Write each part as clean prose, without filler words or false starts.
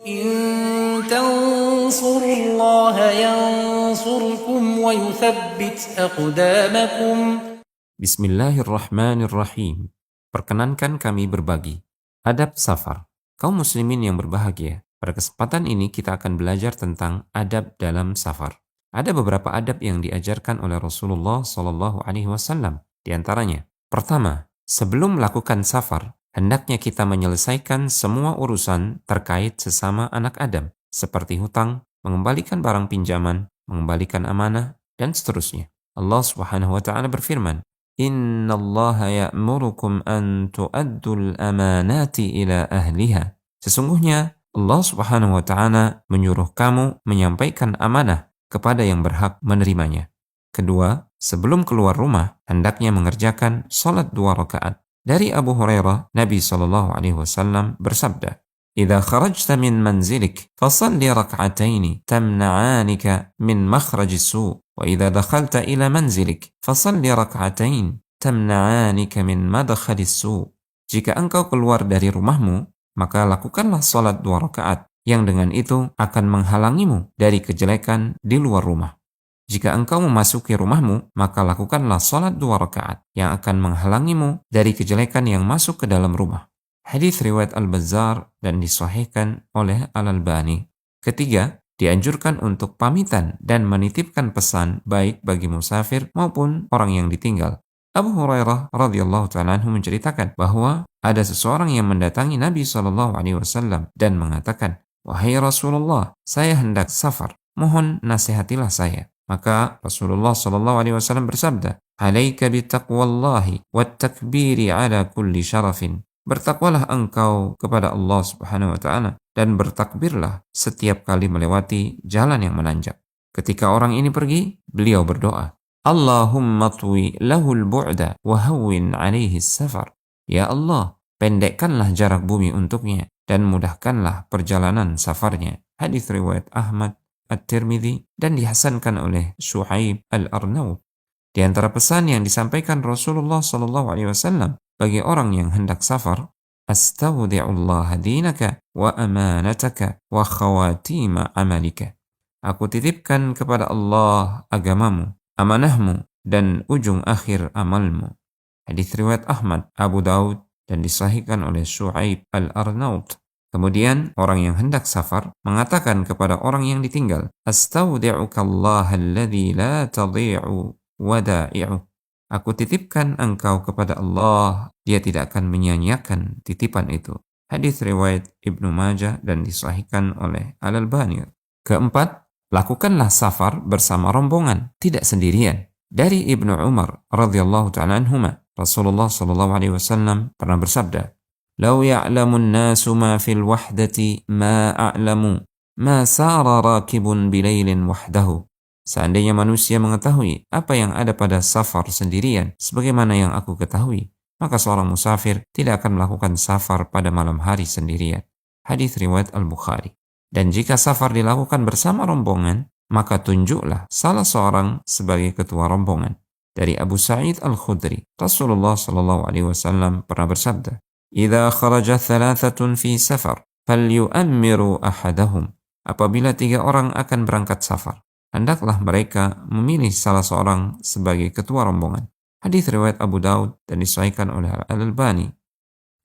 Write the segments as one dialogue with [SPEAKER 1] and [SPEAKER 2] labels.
[SPEAKER 1] إن تنصروا الله ينصركم ويثبت أقدامكم.
[SPEAKER 2] Bismillahirrahmanirrahim. Perkenankan kami berbagi adab safar. Kaum muslimin yang berbahagia, pada kesempatan ini kita akan belajar tentang adab dalam safar. Ada beberapa adab yang diajarkan oleh Rasulullah SAW. Di antaranya, pertama, sebelum melakukan safar, hendaknya kita menyelesaikan semua urusan terkait sesama anak Adam, seperti hutang, mengembalikan barang pinjaman, mengembalikan amanah, dan seterusnya. Allah Subhanahu wa taala berfirman, Inna Allah ya'murukum an tu'addul amanati ila ahliha. Sesungguhnya Allah Subhanahu wa taala menyuruh kamu menyampaikan amanah kepada yang berhak menerimanya. Kedua, sebelum keluar rumah hendaknya mengerjakan salat 2 rakaat. Dari Abu Hurairah, Nabi SAW bersabda, "Idza kharajta min manzilik fasalli rak'ataini tamna'anika min makhrajis su'. وإذا دخلت إلى منزلك فصل ركعتين تمنعانك من مدخل السوء." Jika engkau keluar dari rumahmu, maka lakukanlah salat 2 rakaat, yang dengan itu akan menghalangimu dari kejelekan di luar rumah. Jika engkau memasuki rumahmu, maka lakukanlah salat 2 rakaat, yang akan menghalangimu dari kejelekan yang masuk ke dalam rumah. Hadis riwayat Al-Bazzar dan disahihkan oleh Al-Albani. Ketiga, dianjurkan untuk pamitan dan menitipkan pesan baik bagi musafir maupun orang yang ditinggal. Abu Hurairah radhiyallahu ta'ala anhu menceritakan bahwa ada seseorang yang mendatangi Nabi SAW dan mengatakan, "Wahai Rasulullah, saya hendak safar, mohon nasihatilah saya." Maka Rasulullah SAW bersabda, "Alaika bitaqwallahi wat takbiri ala kulli syarafin." Bertakwalah engkau kepada Allah Subhanahu wa taala dan bertakbirlah setiap kali melewati jalan yang menanjak. Ketika orang ini pergi, beliau berdoa, "Allahumma twi lahul bu'da wa hawwin 'alaihi safar." Ya Allah, pendekkanlah jarak bumi untuknya dan mudahkanlah perjalanan safarnya. Hadis riwayat Ahmad, At-Tirmidzi dan dihasankan oleh Syuaib Al-Arnaud. Di antara pesan yang disampaikan Rasulullah SAW bagi orang yang hendak safar, "Astaudi'ullah dinaka wa amanataka wa khawatima amalika." Aku titipkan kepada Allah agamamu, amanahmu, dan ujung akhir amalmu. Hadis riwayat Ahmad, Abu Daud, dan disahihkan oleh Syuaib Al-Arnaud. Kemudian orang yang hendak safar mengatakan kepada orang yang ditinggal, "Astaudi'ukallah alladzi la tadhi'u wada'i'u." Aku titipkan engkau kepada Allah, dia tidak akan menyia-nyiakan titipan itu. Hadis riwayat Ibnu Majah dan disahihkan oleh Al-Albani. Keempat, lakukanlah safar bersama rombongan, tidak sendirian. Dari Ibnu Umar radhiyallahu ta'ala anhuma, Rasulullah SAW pernah bersabda, "Lau ya'lamun nasu ma fil wahdati ma a'lamu, ma sara rakibun bilailin wahdahu." Seandainya manusia mengetahui apa yang ada pada safar sendirian sebagaimana yang aku ketahui, maka seorang musafir tidak akan melakukan safar pada malam hari sendirian. Hadis riwayat Al-Bukhari. Dan jika safar dilakukan bersama rombongan, maka tunjuklah salah seorang sebagai ketua rombongan. Dari Abu Sa'id Al-Khudri, Rasulullah SAW pernah bersabda, "Idza kharaja thalathatun fi safar, falyu'ammiru ahadahum." Apabila 3 orang akan berangkat safar, hendaklah mereka memilih salah seorang sebagai ketua rombongan. Hadis riwayat Abu Daud dan disahihkan oleh Al-Albani.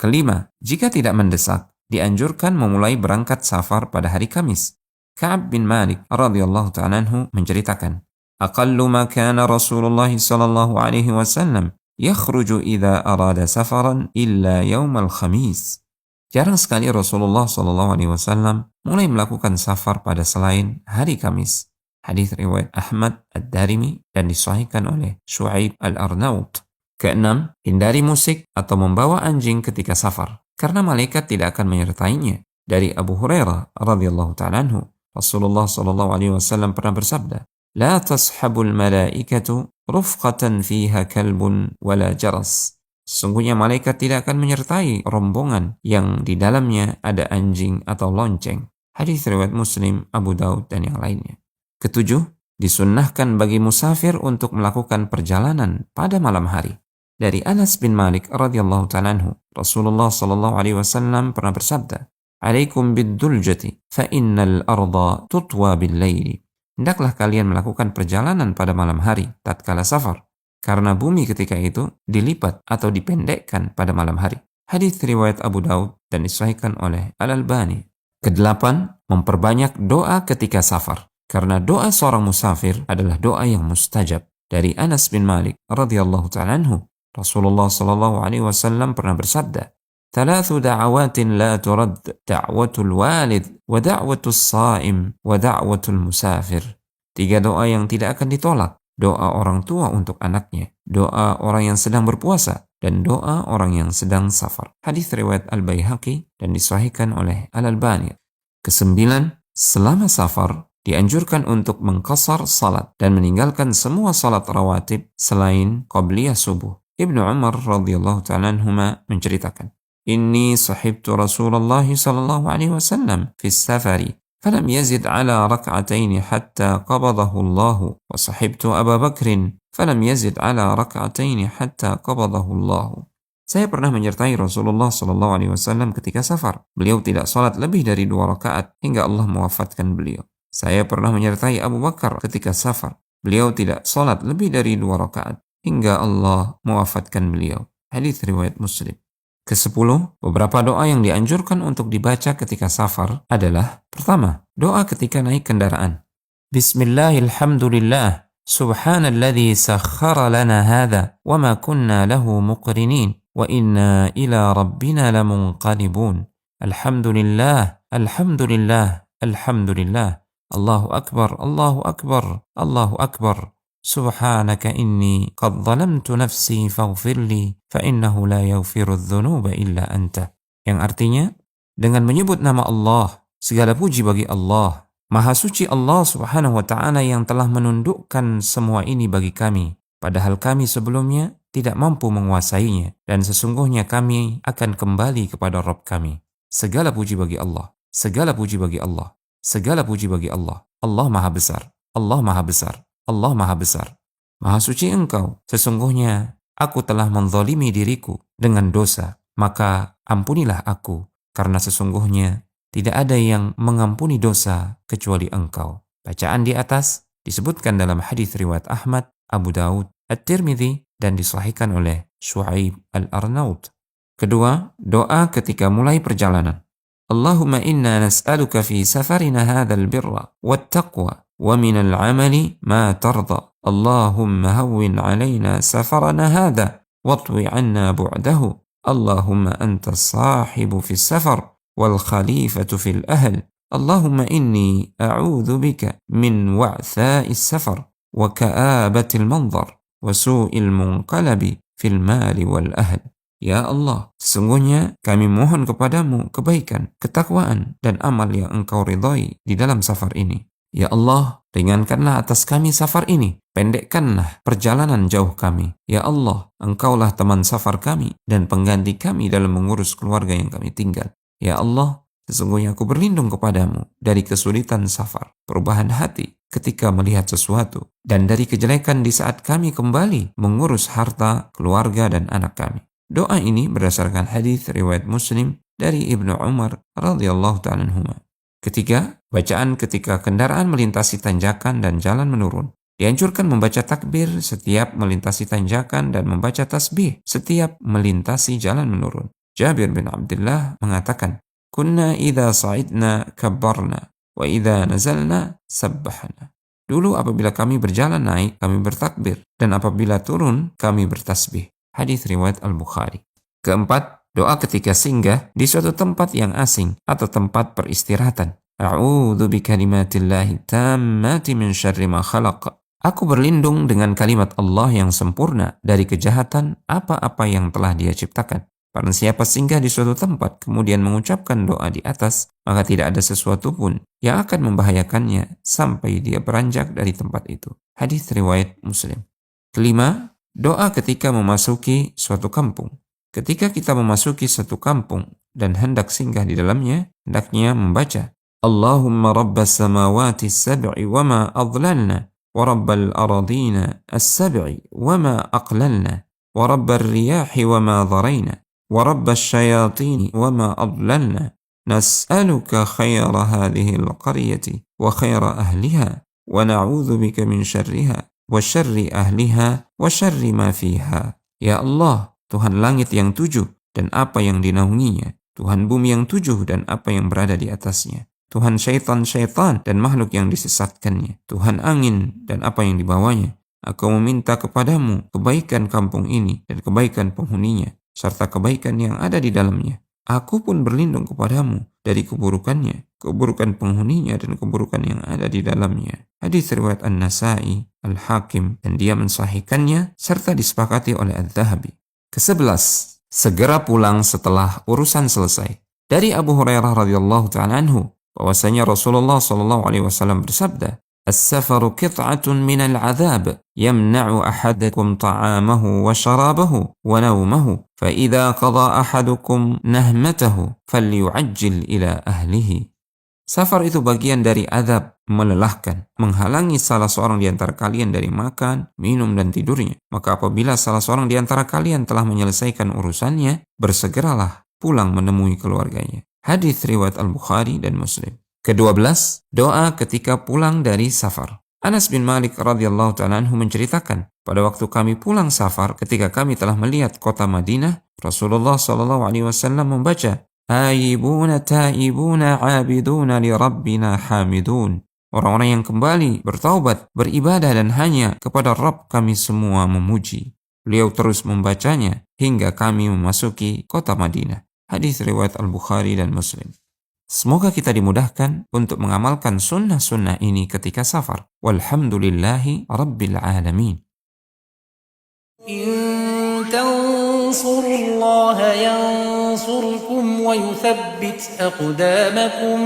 [SPEAKER 2] Kelima, jika tidak mendesak, dianjurkan memulai berangkat safar pada hari Kamis. Ka'ab bin Malik radhiyallahu ta'ala anhu menceritakan, "Aqallu ma kana Rasulullah sallallahu alaihi wasallam yakhruju idza arada safaran illa yaumal khamis." Jarang sekali Rasulullah sallallahu alaihi wasallam mulai melakukan safar pada selain hari Kamis. Hadis riwayat Ahmad Ad-Darimi dan disahihkan oleh Syuaib Al-Arnaud. Keenam, hindari musik atau membawa anjing ketika safar, karena malaikat tidak akan menyertainya. Dari Abu Hurairah radhiyallahu ta'ala anhu, Rasulullah sallallahu alaihi wasallam pernah bersabda, "La tashabul malaikatu rufqatan fiha kalbun wala jaras." Sesungguhnya malaikat tidak akan menyertai rombongan yang di dalamnya ada anjing atau lonceng. Hadis riwayat Muslim, Abu Daud dan yang lainnya. Ketujuh, disunnahkan bagi musafir untuk melakukan perjalanan pada malam hari. Dari Anas bin Malik radhiyallahu ta'ala anhu, Rasulullah sallallahu alaihi wasallam pernah bersabda, alaikum bid-duljati fa innal arda tutwa bil-laili. Hendaklah kalian melakukan perjalanan pada malam hari tatkala safar, karena bumi ketika itu dilipat atau dipendekkan pada malam hari. Hadis riwayat Abu Daud dan disahihkan oleh Al-Albani. Kedelapan, memperbanyak doa ketika safar, karena doa seorang musafir adalah doa yang mustajab. Dari Anas bin Malik radhiyallahu ta'ala anhu, Rasulullah sallallahu alaihi wasallam pernah bersabda, "Thalathu da'awatin la turad, da'watul walid, wa da'watus sha'im, wa da'watul musafir." 3 doa yang tidak akan ditolak. Doa orang tua untuk anaknya, doa orang yang sedang berpuasa, dan doa orang yang sedang safar. Hadis riwayat Al-Baihaqi dan disahihkan oleh Al-Albani. Kesembilan, selama safar dianjurkan untuk mengqasar salat dan meninggalkan semua salat rawatib selain qabliyah subuh. Ibnu Umar radhiyallahu ta'ala anhuma menceritakan, "Inni sahibtu Rasulullah sallallahu alaihi wasallam fi safari, falam yazid ala rak'ataini hatta qabadahu Allah, wa sahibtu Abu Bakrin falam yazid ala rak'ataini hatta qabadahu Allah." Saya pernah menyertai Rasulullah sallallahu alaihi wasallam ketika safar. Beliau tidak salat lebih dari 2 rakaat hingga Allah mewafatkan beliau. Saya pernah menyertai Abu Bakar ketika safar. Beliau tidak salat lebih dari 2 rakaat hingga Allah mewafatkan beliau. Hadis riwayat Muslim. Ke-10, beberapa doa yang dianjurkan untuk dibaca ketika safar adalah: pertama, doa ketika naik kendaraan. Bismillahilhamdulillah, subhanalladzi sakhkhara lana hadza wa ma kunna lahu muqrinin wa inna ila rabbina lamunqalibun. Alhamdulillah, alhamdulillah, alhamdulillah. Allahu akbar, Allahu akbar, Allahu akbar. Subhanaka inni qad zalamtu nafsi faghfirli fa innahu la yaghfiru dzunuba illa anta. Yang artinya, dengan menyebut nama Allah, segala puji bagi Allah. Maha suci Allah subhanahu wa ta'ala yang telah menundukkan semua ini bagi kami, padahal kami sebelumnya tidak mampu menguasainya, dan sesungguhnya kami akan kembali kepada Rabb kami. Segala puji bagi Allah, segala puji bagi Allah, segala puji bagi Allah. Allah Maha Besar, Allah Maha Besar, Allah Maha Besar. Maha suci Engkau, sesungguhnya aku telah menzalimi diriku dengan dosa, maka ampunilah aku, karena sesungguhnya tidak ada yang mengampuni dosa kecuali Engkau. Bacaan di atas disebutkan dalam hadis riwayat Ahmad, Abu Daud, At-Tirmidzi, dan disahihkan oleh Shu'aib Al-Arnaut. Kedua, doa ketika mulai perjalanan. Allahumma inna nas'aluka fi safarina hadzal birra wattaqwa wa minal amali ma tarda. Allahumma hawwin 'alaina safarana hadza watwi 'anna bu'dahu. Allahumma anta as-sahibu fi as-safar wal khalifatu fil ahl. Allahumma inni a'udzu bika min wa'tha'i as-safar wa ka'abati al-manzar wa su'il munqalabi fil mali wal ahl. Ya Allah, sesungguhnya kami mohon kepadamu kebaikan, ketakwaan, dan amal yang Engkau ridhai di dalam safar ini. Ya Allah, ringankanlah atas kami safar ini, pendekkanlah perjalanan jauh kami. Ya Allah, Engkaulah teman safar kami dan pengganti kami dalam mengurus keluarga yang kami tinggal. Ya Allah, sesungguhnya aku berlindung kepadamu dari kesulitan safar, perubahan hati ketika melihat sesuatu, dan dari kejelekan di saat kami kembali mengurus harta, keluarga, dan anak kami. Doa ini berdasarkan hadis riwayat Muslim dari Ibnu Umar radhiyallahu ta'ala anhuma. Ketiga, bacaan ketika kendaraan melintasi tanjakan dan jalan menurun. Dianjurkan membaca takbir setiap melintasi tanjakan dan membaca tasbih setiap melintasi jalan menurun. Jabir bin Abdullah mengatakan, "Kunna idza sa'idna kabbarna wa idza nazalna sabbahna." Dulu apabila kami berjalan naik, kami bertakbir, dan apabila turun, kami bertasbih. Hadis riwayat Al-Bukhari. Keempat, doa ketika singgah di suatu tempat yang asing atau tempat peristirahatan. A'udzu bikalimatillahi tammati min syarri ma khalaq. Aku berlindung dengan kalimat Allah yang sempurna dari kejahatan apa-apa yang telah Dia ciptakan. Barang siapa singgah di suatu tempat kemudian mengucapkan doa di atas, maka tidak ada sesuatu pun yang akan membahayakannya sampai dia beranjak dari tempat itu. Hadis riwayat Muslim. Kelima, doa ketika memasuki suatu kampung. Ketika kita memasuki suatu kampung dan hendak singgah di dalamnya, hendaknya membaca Allahumma rabbas samawati as-sab'i wa ma adlalna wa rabbal aradina as-sab'i wa ma aqlalna wa rabbar riyahi wa ma dharayna wa rabbas syayatini wa ma adlalna nas'aluka khaira hadhihi al-qaryati wa khaira ahliha wa na'udzu bika min syarriha wa syarri ahliha wa syarri ma fiha. Ya Allah, Tuhan langit yang 7 dan apa yang dinaunginya, Tuhan bumi yang 7 dan apa yang berada di atasnya, Tuhan syaitan-syaitan dan makhluk yang disesatkannya, Tuhan angin dan apa yang dibawanya. Aku meminta kepadamu kebaikan kampung ini dan kebaikan penghuninya, serta kebaikan yang ada di dalamnya. Aku pun berlindung kepadamu dari keburukannya, keburukan penghuninya dan keburukan yang ada di dalamnya. Hadis riwayat An-Nasa'i, Al-Hakim, dan dia mensahihkannya serta disepakati oleh Adz-Dzahabi. Ke-11, segera pulang setelah urusan selesai. Dari Abu Hurairah radhiyallahu ta'ala anhu, bahwasanya Rasulullah sallallahu alaihi wasallam bersabda, "As-safaru qit'atun minal 'adzab, yamna'u ahadakum ta'amahu wa syarabahu wa nawmahu, fa idza qada ahadukum nahmatahu falyu'ajjil ila ahlihi." Safar itu bagian dari azab, melelahkan, menghalangi salah seorang di antara kalian dari makan, minum, dan tidurnya. Maka apabila salah seorang di antara kalian telah menyelesaikan urusannya, bersegeralah pulang menemui keluarganya. Hadis riwayat Al-Bukhari dan Muslim. Ke-12, doa ketika pulang dari safar. Anas bin Malik radhiyallahu ta'ala anhu menceritakan, pada waktu kami pulang safar ketika kami telah melihat kota Madinah, Rasulullah sallallahu alaihi wasallam membaca, "Aibuna taibuna abiduna li rabbina hamidun." Orang-orang yang kembali bertaubat, beribadah dan hanya kepada Rabb kami semua memuji. Beliau terus membacanya hingga kami memasuki kota Madinah. Hadis riwayat Al-Bukhari dan Muslim. Semoga kita dimudahkan untuk mengamalkan sunnah-sunnah ini ketika safar. Walhamdulillahi Rabbil Alamin.
[SPEAKER 1] إن تنصروا الله ينصركم ويثبت أقدامكم